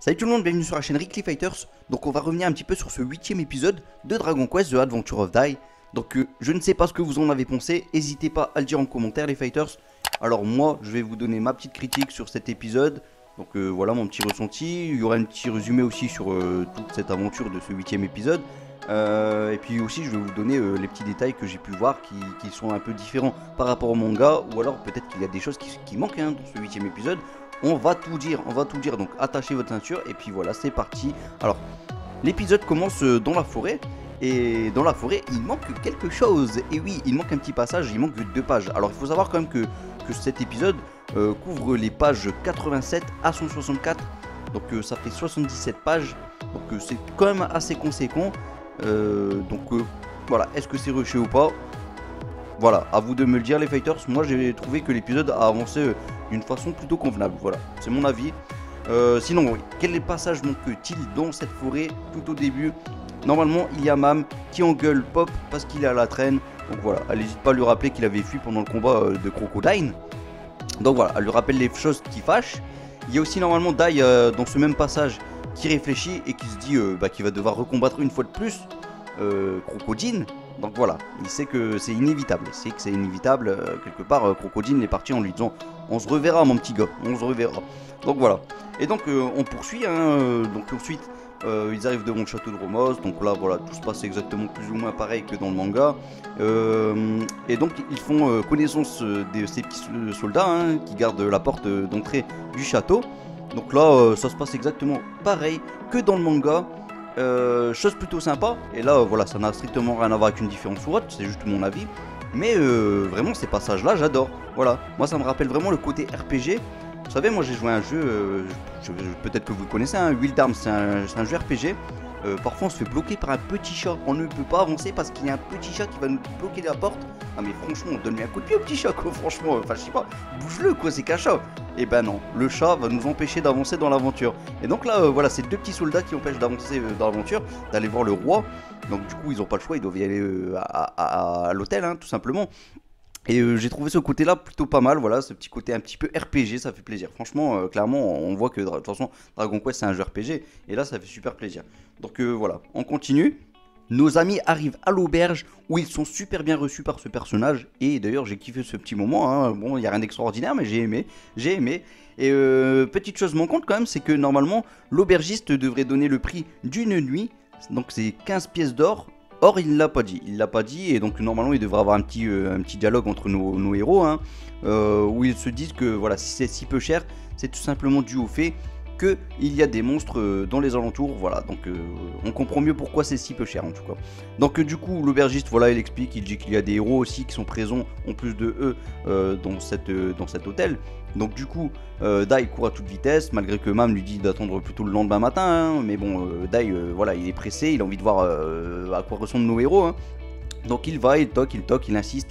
Salut tout le monde, bienvenue sur la chaîne Rickly Fighters. Donc on va revenir un petit peu sur ce 8ème épisode de Dragon Quest The Adventure of Dai. Donc je ne sais pas ce que vous en avez pensé, n'hésitez pas à le dire en commentaire les fighters. Alors moi je vais vous donner ma petite critique sur cet épisode. Donc voilà mon petit ressenti, il y aura un petit résumé aussi sur toute cette aventure de ce 8ème épisode. Et puis aussi je vais vous donner les petits détails que j'ai pu voir qui sont un peu différents par rapport au manga. Ou alors peut-être qu'il y a des choses qui manquent dans ce 8ème épisode. On va tout dire, donc attachez votre ceinture et puis voilà, c'est parti. Alors, l'épisode commence dans la forêt, et dans la forêt, il manque quelque chose. Et oui, il manque un petit passage, il manque 2 pages. Alors, il faut savoir quand même que cet épisode couvre les pages 87 à 164, donc ça fait 77 pages, donc c'est quand même assez conséquent. Voilà, est-ce que c'est rushé ou pas? Voilà, à vous de me le dire les fighters, moi j'ai trouvé que l'épisode a avancé d'une façon plutôt convenable, voilà, c'est mon avis. Sinon, oui, quel passage manque-t-il dans cette forêt tout au début? Normalement, il y a Mam qui engueule Pop parce qu'il est à la traîne, donc voilà, elle n'hésite pas à lui rappeler qu'il avait fui pendant le combat de Crocodile. Donc voilà, elle lui rappelle les choses qui fâchent. Il y a aussi normalement Dai dans ce même passage qui réfléchit et qui se dit qu'il va devoir recombattre une fois de plus Crocodile. Donc voilà, il sait que c'est inévitable, quelque part Crocodile est parti en lui disant on se reverra mon petit gars, on se reverra. Donc voilà, et donc on poursuit, donc ensuite ils arrivent devant le château de Romos, donc là voilà, tout se passe exactement plus ou moins pareil que dans le manga. Et donc ils font connaissance de ces petits soldats qui gardent la porte d'entrée du château. Donc là ça se passe exactement pareil que dans le manga. Chose plutôt sympa, et là voilà, ça n'a strictement rien à voir avec une différence ou autre, c'est juste mon avis, mais vraiment ces passages là j'adore. Voilà, moi ça me rappelle vraiment le côté RPG. Vous savez, moi j'ai joué à un jeu, peut-être que vous le connaissez, Wild Arms, c'est un jeu RPG. Parfois on se fait bloquer par un petit chat, on ne peut pas avancer parce qu'il y a un petit chat qui va nous bloquer la porte. Ah mais franchement, donne-lui un coup de pied au petit chat quoi, franchement, enfin je sais pas, bouge-le quoi, c'est qu'un chat. Et ben non, le chat va nous empêcher d'avancer dans l'aventure. Et donc là, voilà, c'est 2 petits soldats qui empêchent d'avancer dans l'aventure, d'aller voir le roi. Donc du coup, ils ont pas le choix, ils doivent y aller à l'hôtel, tout simplement. Et j'ai trouvé ce côté-là plutôt pas mal, voilà, ce petit côté un petit peu RPG, ça fait plaisir. Franchement, clairement, on voit que de toute façon, Dragon Quest c'est un jeu RPG, et là ça fait super plaisir. Donc voilà, on continue. Nos amis arrivent à l'auberge où ils sont super bien reçus par ce personnage. Et d'ailleurs, j'ai kiffé ce petit moment. Bon, il n'y a rien d'extraordinaire, mais j'ai aimé. Et petite chose manquante quand même, c'est que normalement, l'aubergiste devrait donner le prix d'une nuit. Donc c'est 15 pièces d'or. Or, il ne l'a pas dit. Et donc normalement, il devrait avoir un petit dialogue entre nos héros. Où ils se disent que voilà, si c'est si peu cher, c'est tout simplement dû au fait qu'il y a des monstres dans les alentours, voilà, donc on comprend mieux pourquoi c'est si peu cher en tout cas. Donc du coup l'aubergiste, voilà, il explique, il dit qu'il y a des héros aussi qui sont présents en plus de eux dans cet hôtel. Donc du coup Dai court à toute vitesse, malgré que Mam lui dit d'attendre plutôt le lendemain matin, mais bon Dai voilà, il est pressé, il a envie de voir à quoi ressemblent nos héros. Donc il va, il toque, il insiste,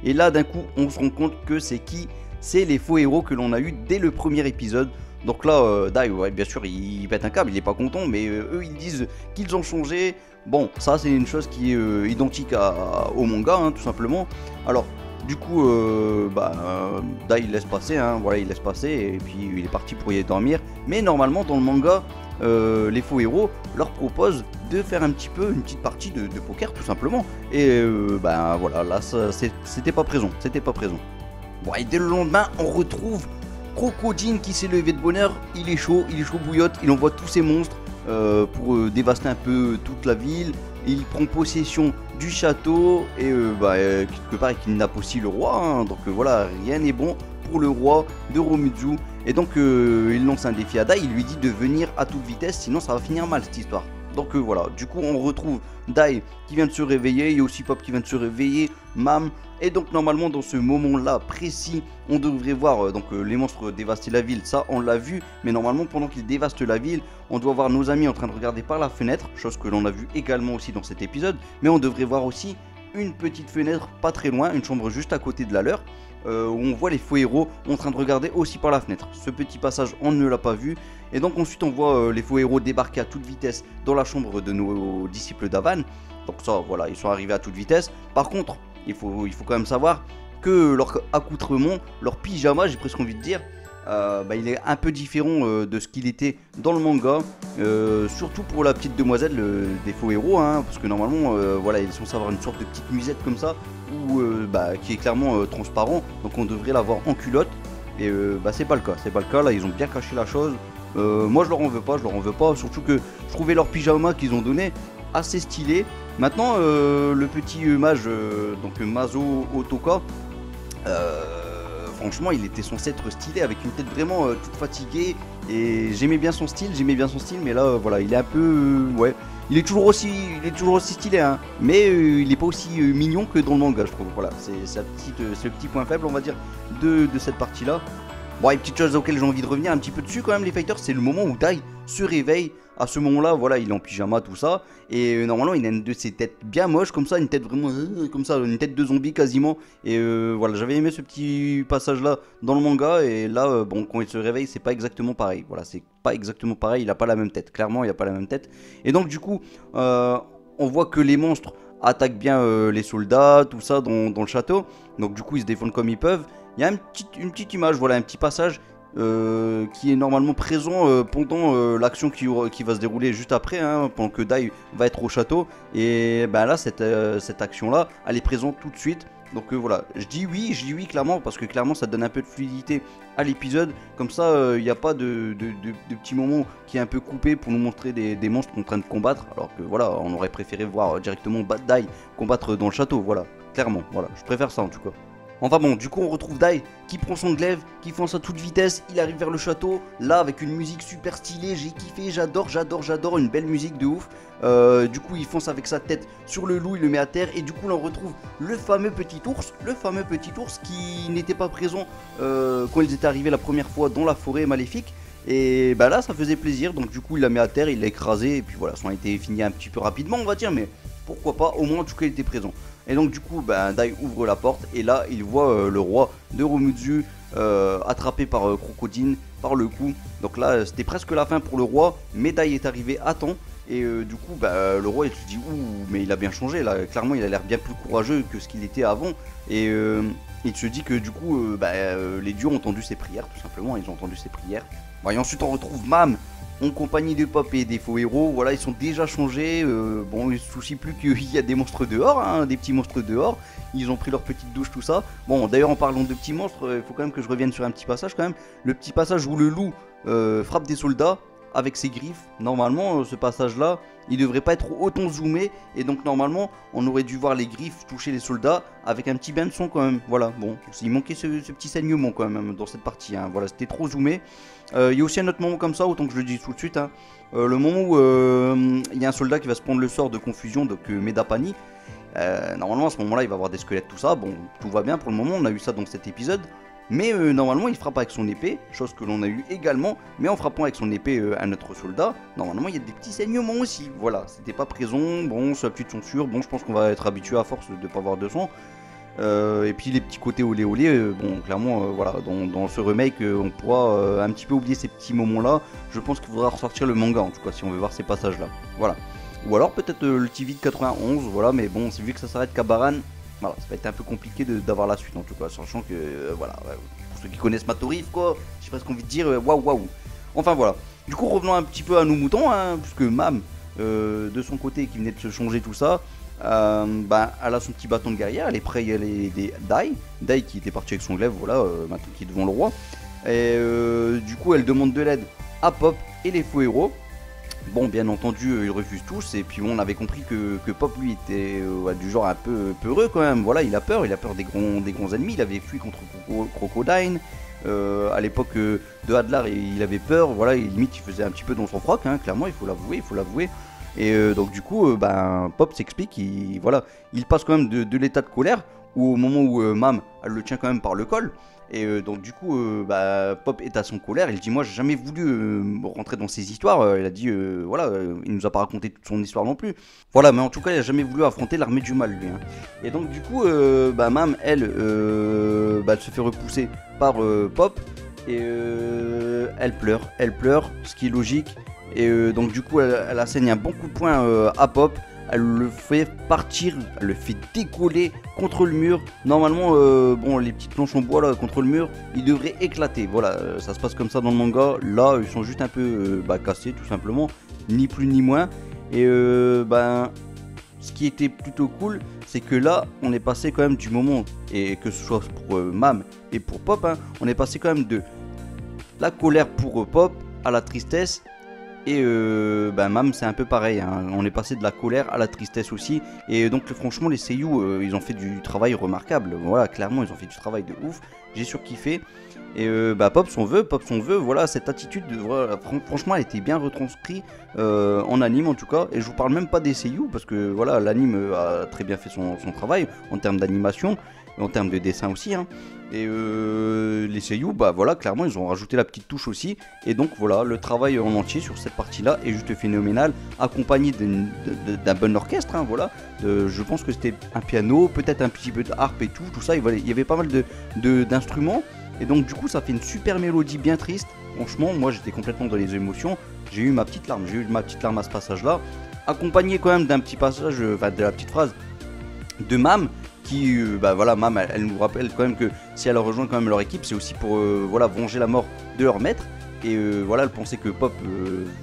et là d'un coup on se rend compte que c'est qui? C'est les faux héros que l'on a eu dès le premier épisode. Donc là, Dai, ouais, bien sûr, il pète un câble, il est pas content, mais eux, ils disent qu'ils ont changé. Bon, ça, c'est une chose qui est identique au manga, tout simplement. Alors, du coup, Dai, il laisse passer, voilà, il laisse passer, et puis il est parti pour y aller dormir. Mais normalement, dans le manga, les faux héros leur proposent de faire une petite partie de poker, tout simplement. Et voilà, là, c'était pas présent, Bon, et dès le lendemain, on retrouve Crocodile qui s'est levé de bonne heure, il est chaud bouillotte, il envoie tous ses monstres pour dévaster un peu toute la ville. Il prend possession du château et quelque part il kidnappe aussi le roi, donc voilà, rien n'est bon pour le roi de Romutsu. Et donc il lance un défi à Dai, il lui dit de venir à toute vitesse, sinon ça va finir mal cette histoire. Donc voilà, du coup on retrouve Dai qui vient de se réveiller, il y a aussi Pop qui vient de se réveiller, Mam. Et donc normalement dans ce moment là précis, on devrait voir les monstres dévaster la ville, ça on l'a vu. Mais normalement pendant qu'ils dévastent la ville, on doit voir nos amis en train de regarder par la fenêtre, chose que l'on a vu également aussi dans cet épisode. Mais on devrait voir aussi une petite fenêtre pas très loin, une chambre juste à côté de la leur, où on voit les faux héros en train de regarder aussi par la fenêtre. Ce petit passage on ne l'a pas vu. Et donc ensuite on voit les faux héros débarquer à toute vitesse dans la chambre de nos disciples d'Avan. Donc ça voilà, ils sont arrivés à toute vitesse. Par contre il faut quand même savoir que leur accoutrement, leur pyjama, j'ai presque envie de dire, il est un peu différent de ce qu'il était dans le manga, surtout pour la petite demoiselle des faux héros, hein, parce que normalement voilà, ils sont censés avoir une sorte de petite nuisette comme ça, qui est clairement transparent, donc on devrait l'avoir en culotte, et c'est pas le cas, là ils ont bien caché la chose. Moi je leur en veux pas, surtout que je trouvais leur pyjama qu'ils ont donné assez stylé. Maintenant le petit mage, donc Mazo Otoka, franchement il était censé être stylé avec une tête vraiment toute fatiguée, et j'aimais bien son style, mais là voilà, il est un peu ouais, il est toujours aussi stylé, hein, mais il est pas aussi mignon que dans le manga, je trouve. Voilà, c'est le petit point faible, on va dire, de cette partie là. Bon, et petite chose auxquelles j'ai envie de revenir un petit peu dessus quand même, les fighters, c'est le moment où Dai se réveille. À ce moment là, voilà, il est en pyjama, tout ça, et normalement il a une de ses têtes bien moche comme ça, une tête vraiment comme ça, une tête de zombie quasiment, et voilà, j'avais aimé ce petit passage là dans le manga, et là bon, quand il se réveille c'est pas exactement pareil, voilà, c'est pas exactement pareil, il a pas la même tête, clairement il a pas la même tête, et donc du coup on voit que les monstres attaquent bien les soldats, tout ça dans le château, donc du coup ils se défendent comme ils peuvent. Il y a une petite image, voilà, un petit passage qui est normalement présent pendant l'action qui va se dérouler juste après, hein, pendant que Dai va être au château. Et ben là, cette action-là, elle est présente tout de suite. Donc voilà, je dis oui clairement, parce que clairement ça donne un peu de fluidité à l'épisode. Comme ça, il n'y a pas de petits moments qui est un peu coupé pour nous montrer des monstres en train de combattre. Alors que voilà, on aurait préféré voir directement Dai combattre dans le château, voilà, clairement, voilà, je préfère ça en tout cas. Enfin bon, du coup on retrouve Dai qui prend son glaive, qui fonce à toute vitesse, il arrive vers le château, là avec une musique super stylée, j'ai kiffé, j'adore, une belle musique de ouf. Du coup il fonce avec sa tête sur le loup, il le met à terre, et du coup là on retrouve le fameux petit ours qui n'était pas présent quand ils étaient arrivés la première fois dans la forêt maléfique. Et bah là ça faisait plaisir, donc du coup il l'a mis à terre, il l'a écrasé, et puis voilà, ça a été fini un petit peu rapidement on va dire, mais pourquoi pas, au moins en tout cas il était présent. Et donc du coup Dai ouvre la porte, et là il voit le roi de Romutsu attrapé par Crocodile par le cou. Donc là c'était presque la fin pour le roi, mais Dai est arrivé à temps. Et du coup le roi il se dit ouh, mais il a bien changé là, clairement il a l'air bien plus courageux que ce qu'il était avant. Et il se dit que du coup les dieux ont entendu ses prières, tout simplement, ils ont entendu ses prières. Bon, et ensuite on retrouve Mam en compagnie de Pop et des faux héros. Voilà, ils sont déjà changés. Bon, ils se soucient plus qu'il y a des monstres dehors, hein, des petits monstres dehors. Ils ont pris leur petite douche, tout ça. Bon, d'ailleurs, en parlant de petits monstres, il faut quand même que je revienne sur un petit passage quand même. Le petit passage où le loup frappe des soldats avec ses griffes. Normalement, ce passage-là, il devrait pas être autant zoomé. Et donc, normalement, on aurait dû voir les griffes toucher les soldats avec un petit bain de son quand même. Voilà, bon, il manquait ce petit saignement quand même dans cette partie, hein. Voilà, c'était trop zoomé. Il y a aussi un autre moment comme ça, autant que je le dis tout de suite, hein. Le moment où il y a un soldat qui va se prendre le sort de confusion, donc Medapani. Normalement à ce moment là il va avoir des squelettes, tout ça, bon tout va bien pour le moment, on a eu ça dans cet épisode. Mais normalement il frappe avec son épée, chose que l'on a eu également, mais en frappant avec son épée un autre soldat, normalement il y a des petits saignements aussi, voilà, c'était pas présent, bon c'est la petite censure, bon je pense qu'on va être habitué à force de pas avoir de son. Et puis les petits côtés olé olé, bon clairement voilà, dans ce remake on pourra un petit peu oublier ces petits moments là. Je pense qu'il faudra ressortir le manga en tout cas si on veut voir ces passages là, voilà. Ou alors peut-être le TV de 91, voilà, mais bon vu que ça s'arrête qu'à Baran, voilà, ça va être un peu compliqué d'avoir la suite en tout cas, sachant que voilà, pour ceux qui connaissent Matorif quoi, j'ai presque envie de dire waouh. Enfin voilà, du coup revenons un petit peu à nos moutons, hein, puisque Mam de son côté qui venait de se changer tout ça, elle a son petit bâton de guerrière, elle est prête, elle est des Dai qui était parti avec son glaive, voilà, maintenant qui est devant le roi. Et du coup elle demande de l'aide à Pop et les faux héros. Bon, bien entendu, ils refusent tous, et puis on avait compris que Pop lui était du genre un peu peureux quand même. Voilà, il a peur des grands ennemis, il avait fui contre Crocodile. À l'époque de Adlar, il avait peur, voilà, et limite il faisait un petit peu dans son froc, hein, clairement, il faut l'avouer. Et donc du coup, Pop s'explique, il passe quand même de l'état de colère, au moment où Mam, elle le tient quand même par le col. Et donc du coup, Pop est à son colère, il dit moi j'ai jamais voulu rentrer dans ces histoires, il a dit voilà, il nous a pas raconté toute son histoire non plus. Voilà, mais en tout cas il a jamais voulu affronter l'armée du mal lui, hein. Et donc du coup, Mam, elle se fait repousser par Pop, et elle pleure, ce qui est logique. Et donc du coup elle assène un bon coup de poing à Pop. elle le fait partir, elle le fait décoller contre le mur. Normalement, bon, les petites planches en bois là contre le mur, ils devraient éclater. Voilà, ça se passe comme ça dans le manga. Là, ils sont juste un peu cassés, tout simplement, ni plus ni moins. Et ce qui était plutôt cool, c'est que là, on est passé quand même du moment, et que ce soit pour Mam et pour Pop, hein, on est passé quand même de la colère pour Pop à la tristesse. Et Mam c'est un peu pareil, hein. On est passé de la colère à la tristesse aussi. Et donc franchement les seiyuu ils ont fait du travail remarquable. Voilà, clairement ils ont fait du travail de ouf. J'ai surkiffé. Et Pop son vœu, voilà, cette attitude, voilà, franchement elle était bien retranscrite en anime en tout cas. Et je vous parle même pas des seiyuu parce que voilà, l'anime a très bien fait son travail en termes d'animation, en termes de dessin aussi, hein. Et les seiyuu, voilà, clairement ils ont rajouté la petite touche aussi. Et donc voilà, le travail en entier sur cette partie là est juste phénoménal, accompagné d'un bon orchestre, hein, voilà. Je pense que c'était un piano, peut-être un petit peu de harpe et tout ça, il y avait pas mal d'instruments. Et donc du coup ça fait une super mélodie bien triste. Franchement moi j'étais complètement dans les émotions. J'ai eu ma petite larme à ce passage là, accompagné quand même d'un petit passage, de la petite phrase de Mam qui, voilà, Mam elle nous rappelle quand même que si elle rejoint quand même leur équipe, c'est aussi pour voilà, venger la mort de leur maître. Et voilà, elle pensait que Pop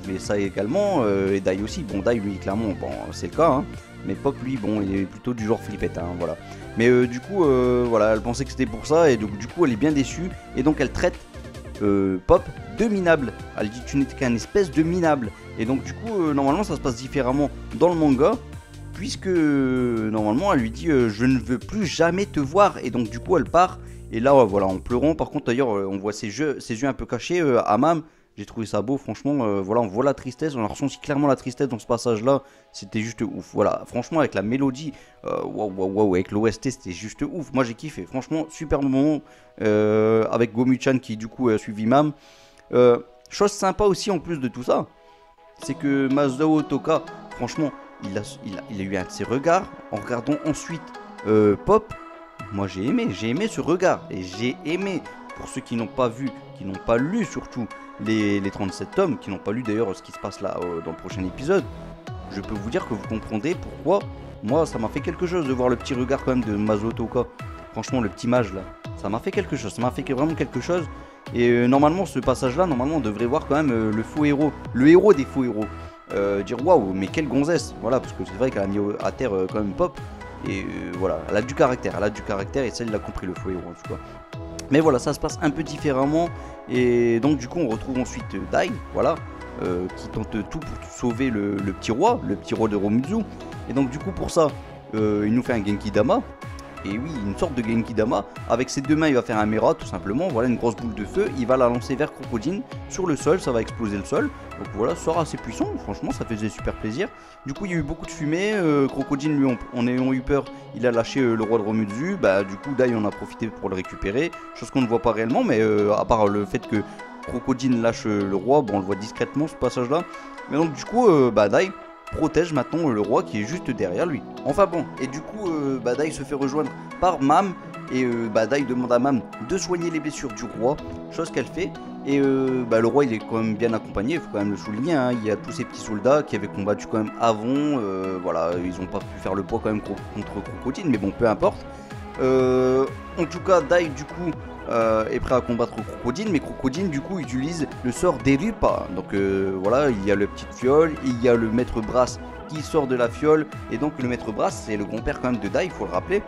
fait ça également, et Dai aussi. Bon, Dai lui clairement, bon, c'est le cas, hein. Mais Pop lui, bon, il est plutôt du genre flippette, hein, voilà. Mais du coup, voilà, elle pensait que c'était pour ça, et donc du coup elle est bien déçue. Et donc elle traite Pop de minable. Elle dit tu n'es qu'un espèce de minable. Et donc du coup normalement ça se passe différemment dans le manga, puisque normalement elle lui dit je ne veux plus jamais te voir. Et donc du coup elle part. Et là voilà, en pleurant. Par contre d'ailleurs on voit ses yeux un peu cachés à Mam. J'ai trouvé ça beau, franchement, voilà, on voit la tristesse, on a ressenti clairement la tristesse dans ce passage-là, c'était juste ouf, voilà, franchement, avec la mélodie, waouh, avec l'OST, c'était juste ouf, moi j'ai kiffé, franchement, super moment, avec Gomu-chan qui du coup a suivi Mam. Chose sympa aussi en plus de tout ça, c'est que Masao Otoka, franchement, il a eu un de ses regards, en regardant ensuite Pop, moi j'ai aimé ce regard, et j'ai aimé, pour ceux qui n'ont pas vu, qui n'ont pas lu surtout, les 37 tomes, qui n'ont pas lu d'ailleurs ce qui se passe là dans le prochain épisode, je peux vous dire que vous comprendrez pourquoi moi ça m'a fait quelque chose de voir le petit regard quand même de Masao Otoka. Franchement le petit mage là, ça m'a fait quelque chose, ça m'a fait vraiment quelque chose. Et normalement ce passage là, normalement on devrait voir quand même le faux héros, le héros des faux héros, dire waouh mais quelle gonzesse, voilà, parce que c'est vrai qu'elle a mis à terre quand même Pop. Et voilà, elle a du caractère, et ça il a compris, le faux héros en tout cas. Mais voilà, ça se passe un peu différemment. Et donc du coup on retrouve ensuite Dai, voilà, qui tente tout pour sauver le petit roi de Romutsu. Et donc du coup pour ça, il nous fait un Genki Dama. Et oui, une sorte de Genki Dama. Avec ses deux mains il va faire un Mera tout simplement. Voilà, une grosse boule de feu. Il va la lancer vers Crocodile sur le sol, ça va exploser le sol. Donc voilà, sort assez puissant, franchement ça faisait super plaisir. Du coup il y a eu beaucoup de fumée, Crocodile lui en ayant eu peur, il a lâché le roi de Romutsu. Du coup Dai en a profité pour le récupérer, chose qu'on ne voit pas réellement, mais à part le fait que Crocodile lâche le roi, bon on le voit discrètement ce passage là. Mais donc du coup Dai protège maintenant le roi qui est juste derrière lui. Enfin bon, et du coup Dai se fait rejoindre par Mam. Et Dai demande à Mam de soigner les blessures du roi, chose qu'elle fait. Et le roi il est quand même bien accompagné, il faut quand même le souligner, hein. Il y a tous ces petits soldats qui avaient combattu quand même avant, voilà, ils n'ont pas pu faire le poids quand même contre Crocodile, mais bon peu importe. En tout cas Dai du coup est prêt à combattre Crocodile, mais Crocodile du coup utilise le sort d'Erupa. Donc voilà, il y a le petit fiole, il y a le maître Brass qui sort de la fiole, et donc le maître Brass c'est le grand-père quand même de Dai, il faut le rappeler.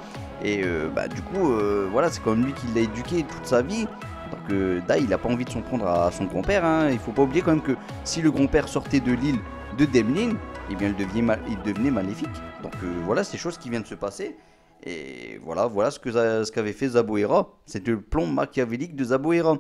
Et du coup voilà, c'est quand même lui qui l'a éduqué toute sa vie. Donc Dai il a pas envie de s'en prendre à son grand-père, hein. Il faut pas oublier quand même que si le grand-père sortait de l'île de Demlin, eh bien il devenait maléfique. Donc voilà ces choses qui viennent de se passer. Et voilà ce qu'avait fait Zaboera. C'était le plan machiavélique de Zaboera.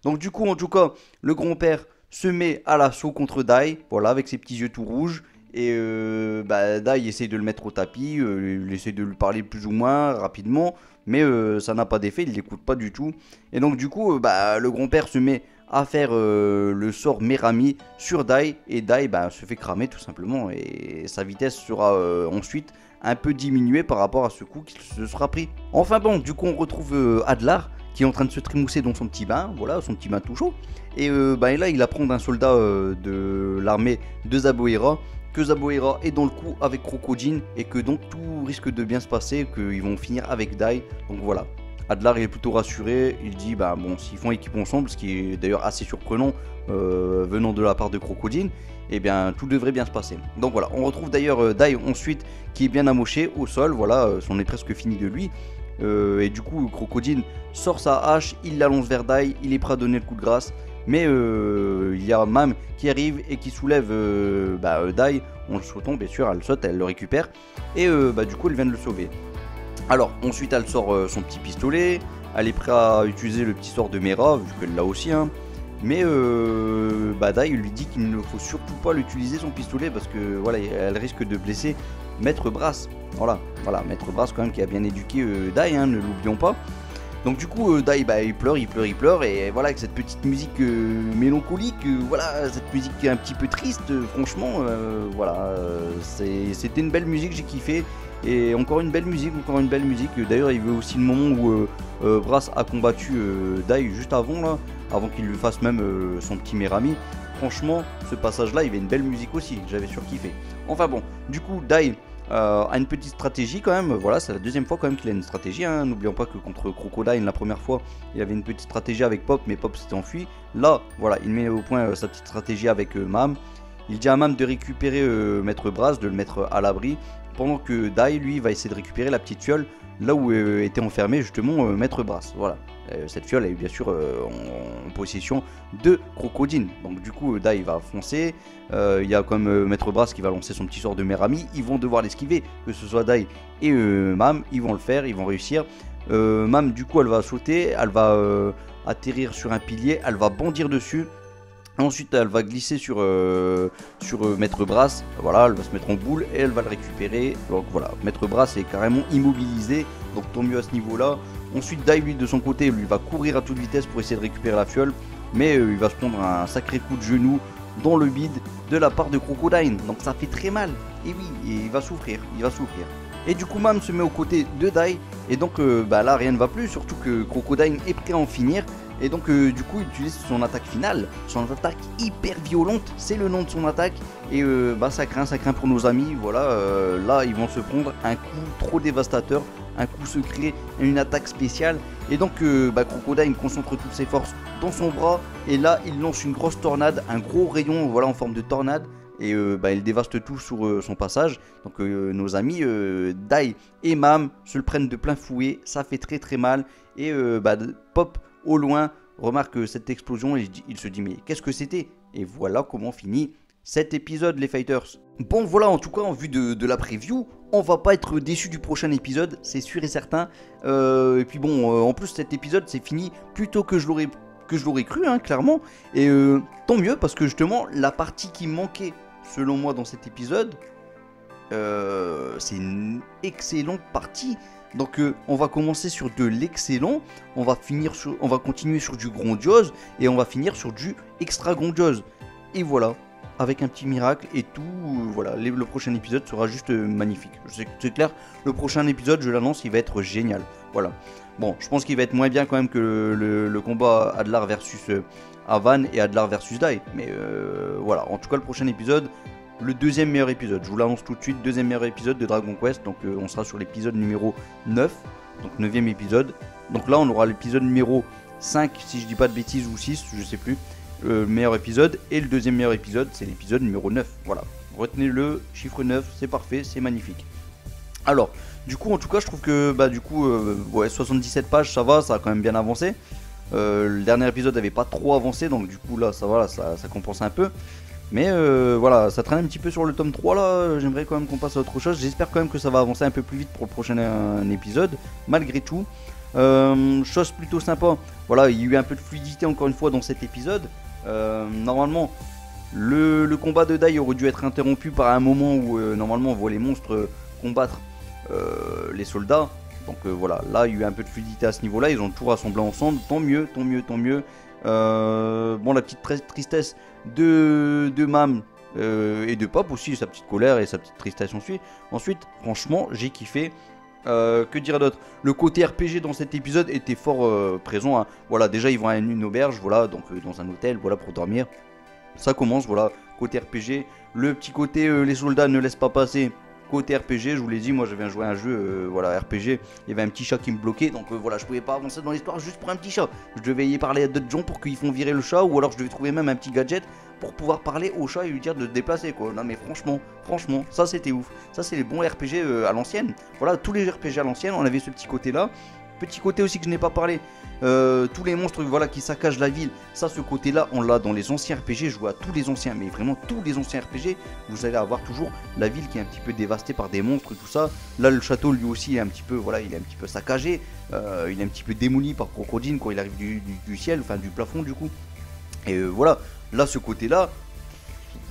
Donc du coup en tout cas le grand-père se met à l'assaut contre Dai, voilà, avec ses petits yeux tout rouges. Et Dai essaye de le mettre au tapis, il essaye de lui parler plus ou moins rapidement, mais ça n'a pas d'effet, il l'écoute pas du tout. Et donc du coup le grand-père se met à faire le sort Merami sur Dai, et Dai se fait cramer tout simplement, et sa vitesse sera ensuite un peu diminuée par rapport à ce coup qu'il se sera pris. Enfin bon, du coup on retrouve Adlar qui est en train de se trémousser dans son petit bain, voilà, son petit bain tout chaud. Et là il apprend d'un soldat de l'armée de Zaboera que Zaboera est dans le coup avec Crocodile et que donc tout risque de bien se passer, qu'ils vont finir avec Dai. Donc voilà. Adlar est plutôt rassuré, il dit bah bon, s'ils font équipe ensemble, ce qui est d'ailleurs assez surprenant venant de la part de Crocodile, et bien tout devrait bien se passer. Donc voilà, on retrouve d'ailleurs Dai ensuite qui est bien amoché au sol, voilà, c'en est presque fini de lui. Et du coup Crocodile sort sa hache, il la lance vers Dai, il est prêt à donner le coup de grâce. Mais il y a Mam qui arrive et qui soulève Dai en le sautant, bien sûr, elle saute, elle le récupère. Et du coup elle vient de le sauver. Alors ensuite elle sort son petit pistolet, elle est prête à utiliser le petit sort de Mera, vu qu'elle l'a aussi. Hein. Mais Dai lui dit qu'il ne faut surtout pas l'utiliser son pistolet parce que voilà, elle risque de blesser Maître Brass. Voilà, Maître Brass quand même qui a bien éduqué Dai, hein, ne l'oublions pas. Donc du coup Dai il pleure et voilà avec cette petite musique mélancolique, voilà cette musique un petit peu triste, franchement c'était une belle musique, j'ai kiffé. Et encore une belle musique. D'ailleurs il y avait aussi le moment où Brass a combattu Dai juste avant qu'il lui fasse même son petit Merami. Franchement ce passage là il y avait une belle musique aussi, j'avais surkiffé. Enfin bon, du coup Dai a une petite stratégie quand même, voilà c'est la deuxième fois quand même qu'il a une stratégie, hein. N'oublions pas que contre Crocodile la première fois il avait une petite stratégie avec Pop, mais Pop s'était enfui. Là voilà il met au point sa petite stratégie avec Mam. Il dit à Mam de récupérer Maître Brass, de le mettre à l'abri, pendant que Dai lui va essayer de récupérer la petite fiole là où était enfermé justement Maître Brass. Voilà, cette fiole elle est bien sûr en possession de Crocodile. Donc du coup Dai va foncer, il y a quand même Maître Brass qui va lancer son petit sort de Merami, ils vont devoir l'esquiver, que ce soit Dai et Mam, ils vont le faire, ils vont réussir. Mam du coup elle va sauter, elle va atterrir sur un pilier, elle va bondir dessus. Ensuite elle va glisser sur Maître Brass, voilà, elle va se mettre en boule et elle va le récupérer. Donc voilà, Maître Brass est carrément immobilisé, donc tant mieux à ce niveau là. Ensuite Dai lui de son côté lui va courir à toute vitesse pour essayer de récupérer la fiole, mais il va se prendre un sacré coup de genou dans le bide de la part de Crocodile, donc ça fait très mal, et oui, il va souffrir. Et du coup Mam se met aux côtés de Dai, et donc là rien ne va plus, surtout que Crocodile est prêt à en finir. Et donc du coup il utilise son attaque finale, son attaque hyper violente, c'est le nom de son attaque. Et ça craint pour nos amis, voilà, là ils vont se prendre un coup trop dévastateur, un coup secret, une attaque spéciale. Et donc Crocodile concentre toutes ses forces dans son bras, et là il lance une grosse tornade, un gros rayon, voilà, en forme de tornade. Et il dévaste tout sur son passage. Donc nos amis Dai et Mam se le prennent de plein fouet, ça fait très très mal. Et Pop au loin remarque cette explosion et il se dit mais qu'est-ce que c'était? Et voilà comment finit cet épisode les fighters. Bon voilà, en tout cas en vue de la preview, on va pas être déçu du prochain épisode, c'est sûr et certain. Et puis bon, en plus cet épisode c'est fini plus tôt que je l'aurais cru, hein, clairement. Et tant mieux parce que justement la partie qui manquait selon moi dans cet épisode, c'est une excellente partie. Donc on va commencer sur de l'excellent, on va continuer sur du grandiose et on va finir sur du extra grandiose. Et voilà, avec un petit miracle et tout, voilà, le prochain épisode sera juste magnifique. C'est clair, le prochain épisode, je l'annonce, il va être génial. Voilà. Bon, je pense qu'il va être moins bien quand même que le combat Adlar versus Avan et Adlar versus Dai. Mais voilà, en tout cas le prochain épisode, le deuxième meilleur épisode, je vous l'annonce tout de suite, deuxième meilleur épisode de Dragon Quest. Donc on sera sur l'épisode numéro 9, donc 9ème épisode. Donc là on aura l'épisode numéro 5 si je dis pas de bêtises, ou 6, je sais plus, meilleur épisode. Et le deuxième meilleur épisode c'est l'épisode numéro 9, voilà. Retenez le chiffre 9, c'est parfait, c'est magnifique. Alors du coup en tout cas je trouve que 77 pages ça va, ça a quand même bien avancé. Le dernier épisode n'avait pas trop avancé, donc du coup là ça va, ça compense un peu. Mais voilà, ça traîne un petit peu sur le tome 3 là, j'aimerais quand même qu'on passe à autre chose. J'espère quand même que ça va avancer un peu plus vite pour le prochain épisode, malgré tout. Chose plutôt sympa, voilà, il y a eu un peu de fluidité encore une fois dans cet épisode. Normalement, le combat de Dai aurait dû être interrompu par un moment où normalement on voit les monstres combattre les soldats. Donc voilà, là il y a eu un peu de fluidité à ce niveau là, ils ont tout rassemblé ensemble, tant mieux. Bon, la petite tristesse de Mam et de Pop aussi, sa petite colère et sa petite tristesse ensuite, franchement j'ai kiffé. Que dire d'autre? Le côté RPG dans cet épisode était fort présent, hein. Voilà, déjà ils vont à une auberge, voilà, donc dans un hôtel, voilà, pour dormir. Ça commence, voilà, côté RPG. Le petit côté les soldats ne laissent pas passer. Côté RPG, je vous l'ai dit, moi je viens jouer à un jeu voilà, RPG, il y avait un petit chat qui me bloquait, donc voilà, je pouvais pas avancer dans l'histoire juste pour un petit chat. Je devais y parler à d'autres gens pour qu'ils font virer le chat, ou alors je devais trouver même un petit gadget pour pouvoir parler au chat et lui dire de se déplacer quoi. Non mais franchement, ça c'était ouf. Ça c'est les bons RPG à l'ancienne. Voilà, tous les RPG à l'ancienne, on avait ce petit côté là. Petit côté aussi que je n'ai pas parlé, tous les monstres voilà, qui saccagent la ville, ça ce côté là on l'a dans les anciens RPG, je vois tous les anciens, mais vraiment tous les anciens RPG, vous allez avoir toujours la ville qui est un petit peu dévastée par des monstres tout ça. Là le château lui aussi est un petit peu, voilà, il est un petit peu saccagé, il est un petit peu démoli par Crocodile quand il arrive du ciel, enfin du plafond du coup. Et voilà, là ce côté là,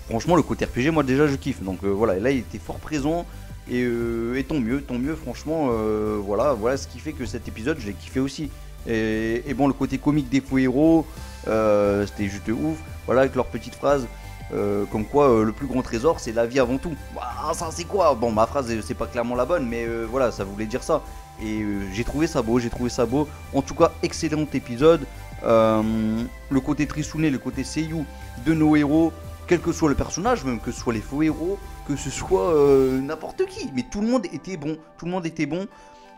franchement le côté RPG moi déjà je kiffe, donc voilà, là il était fort présent. Et tant mieux, franchement, voilà ce qui fait que cet épisode, je l'ai kiffé aussi. Et bon, le côté comique des faux héros, c'était juste ouf. Voilà, avec leurs petites phrases, comme quoi le plus grand trésor, c'est la vie avant tout. Bah, ça, c'est quoi? Bon, ma phrase, c'est pas clairement la bonne, mais voilà, ça voulait dire ça. Et j'ai trouvé ça beau, En tout cas, excellent épisode. Le côté Trishouné, le côté Seiyu de nos héros, quel que soit le personnage, même que ce soit les faux héros, que ce soit n'importe qui, mais tout le monde était bon,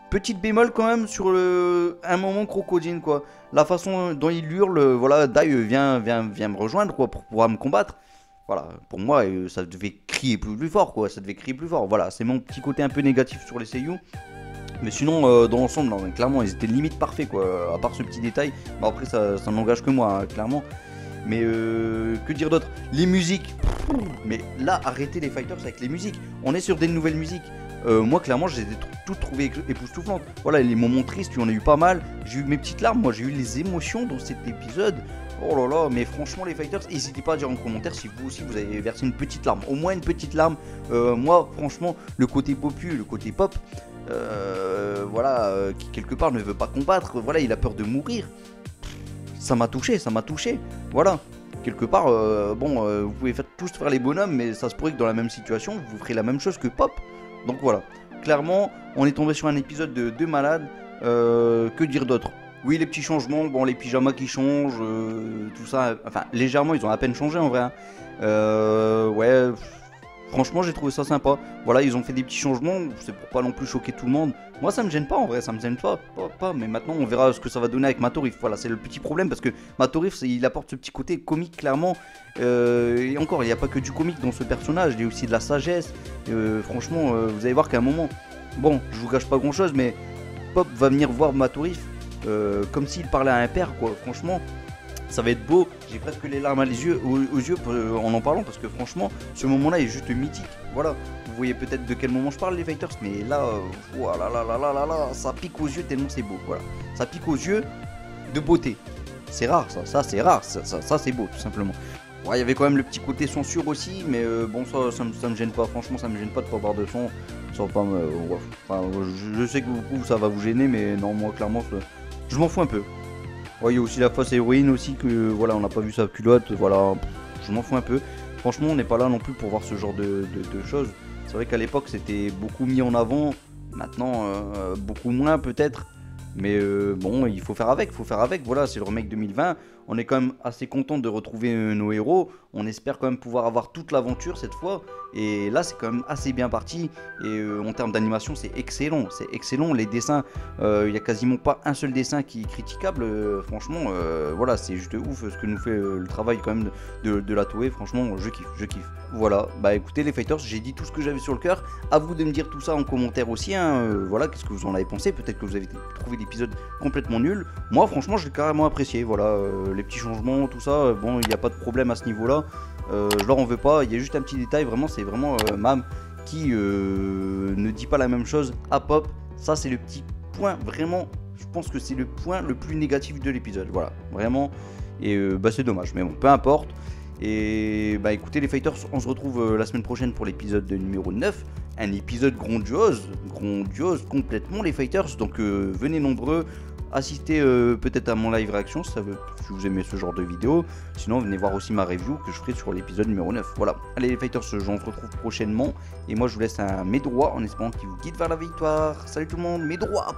Petite bémol quand même sur un moment Crocodile quoi, la façon dont il hurle, voilà, Dai viens me rejoindre quoi pour pouvoir me combattre. Voilà, pour moi ça devait crier plus fort quoi, voilà, c'est mon petit côté un peu négatif sur les Seiyu. Mais sinon, dans l'ensemble, clairement, ils étaient limite parfaits quoi, à part ce petit détail. Bon, après, ça n'engage que moi, hein, clairement. Mais que dire d'autre? Les musiques. Mais là, arrêtez les fighters avec les musiques. On est sur des nouvelles musiques. Moi, clairement, je les ai toutes trouvées époustouflantes. Voilà, les moments tristes, il y en a eu pas mal. J'ai eu mes petites larmes. Moi, j'ai eu les émotions dans cet épisode. Oh là là, mais franchement, les fighters, n'hésitez pas à dire en commentaire si vous aussi vous avez versé une petite larme. Au moins une petite larme. Moi, franchement, le côté popu, le côté pop, voilà, qui quelque part ne veut pas combattre. Voilà, il a peur de mourir. Ça m'a touché, voilà. Quelque part, vous pouvez tous faire les bonhommes, mais ça se pourrait que dans la même situation, vous ferez la même chose que Pop. Donc voilà, clairement, on est tombé sur un épisode de malade. Que dire d'autre? Oui, les petits changements, bon, les pyjamas qui changent, tout ça, enfin, légèrement, ils ont à peine changé en vrai. Hein. Ouais, franchement, j'ai trouvé ça sympa. Voilà, ils ont fait des petits changements, c'est pour pas non plus choquer tout le monde. Moi, ça me gêne pas en vrai, ça me gêne pas. Mais maintenant, on verra ce que ça va donner avec Matorif. Voilà, c'est le petit problème parce que Matorif, il apporte ce petit côté comique clairement. Et encore, il n'y a pas que du comique dans ce personnage, il y a aussi de la sagesse. Franchement, vous allez voir qu'à un moment, bon, je vous gâche pas grand chose, mais Pop va venir voir Matorif comme s'il parlait à un père, quoi. Franchement. Ça va être beau, j'ai presque les larmes aux yeux en parlant parce que franchement ce moment là est juste mythique. Voilà, vous voyez peut-être de quel moment je parle les fighters, mais là, voilà, là, ça pique aux yeux tellement c'est beau. Voilà, ça pique aux yeux de beauté. C'est rare ça c'est rare, ça c'est beau tout simplement. Ouais, il y avait quand même le petit côté censure aussi, mais bon ça me gêne pas, franchement ça me gêne pas de pas avoir de son. Ça va pas me... enfin, je sais que vous ça va vous gêner, mais non moi clairement je m'en fous un peu. Ouais, il y a aussi la fausse héroïne aussi que voilà on n'a pas vu sa culotte, voilà je m'en fous un peu. Franchement on n'est pas là non plus pour voir ce genre de choses. C'est vrai qu'à l'époque c'était beaucoup mis en avant, maintenant beaucoup moins peut-être. Mais bon il faut faire avec, voilà c'est le remake 2020. On est quand même assez content de retrouver nos héros. On espère quand même pouvoir avoir toute l'aventure cette fois. Et là c'est quand même assez bien parti. Et en termes d'animation c'est excellent. Les dessins, il n'y a quasiment pas un seul dessin qui est critiquable. Franchement voilà c'est juste ouf ce que nous fait le travail quand même de la Toei. Franchement je kiffe. Voilà, bah écoutez les fighters, j'ai dit tout ce que j'avais sur le cœur. À vous de me dire tout ça en commentaire aussi. Hein. Voilà, qu'est-ce que vous en avez pensé? Peut-être que vous avez trouvé l'épisode complètement nul. Moi franchement je l'ai carrément apprécié. Voilà, les petits changements, tout ça, bon il n'y a pas de problème à ce niveau là, je leur en veux pas, il y a juste un petit détail, vraiment c'est vraiment Mam qui ne dit pas la même chose à Pop, ça c'est le petit point, vraiment je pense que c'est le point le plus négatif de l'épisode, voilà, vraiment, et bah c'est dommage, mais bon, peu importe. Et bah écoutez les fighters, on se retrouve la semaine prochaine pour l'épisode numéro 9, un épisode grandiose complètement les fighters, donc venez nombreux. Assistez peut-être à mon live réaction si vous aimez ce genre de vidéo. Sinon venez voir aussi ma review que je ferai sur l'épisode numéro 9. Voilà, allez les fighters, on se retrouve prochainement. Et moi je vous laisse un mes droits en espérant qu'il vous guide vers la victoire. Salut tout le monde, mes droits.